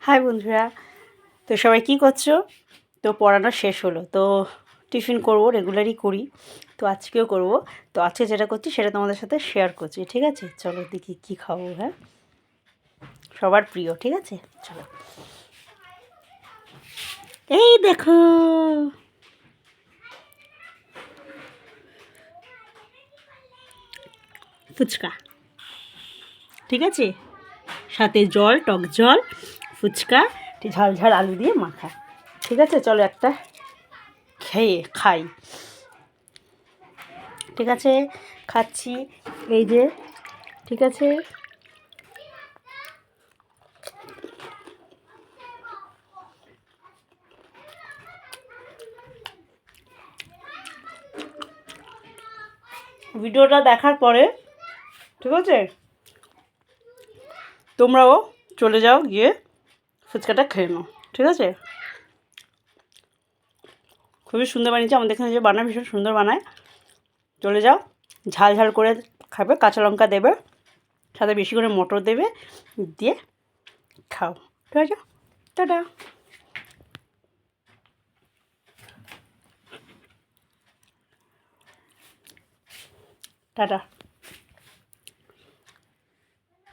High বন্ধুরা, তো সবাই কী করছো? তো পড়ানো শেষ হলো, তো টিফিন করব, রেগুলারই করি, তো আজকেও করব। তো আজকে যেটা করছি সেটা তোমাদের সাথে শেয়ার করছি, ঠিক আছে? চলো দেখি কী খাবো। হ্যাঁ, সবার প্রিয়, ঠিক আছে? চলো, এই দেখো ফুচকা, ঠিক আছে? সাথে জল, টক জল, ফুচকা, ঝাল ঝাল আলু দিয়ে মাখা, ঠিক আছে? চলো একটা খাই, ঠিক আছে? খাচ্ছি, এই যে, ঠিক আছে? ভিডিওটা দেখার পরে, ঠিক আছে, তোমরাও চলে যাও, গিয়ে ফুচকাটা খেয়ে নাও, ঠিক আছে? খুবই সুন্দর বানিয়েছে, আমাদের এখানে যে বানায় ভীষণ সুন্দর বানায়। চলে যাও, ঝাল ঝাল করে খাবে, কাঁচা লঙ্কা দেবে, সাথে বেশি করে মটর দেবে, দিয়ে খাও, ঠিক আছে? টাটা। টাটা।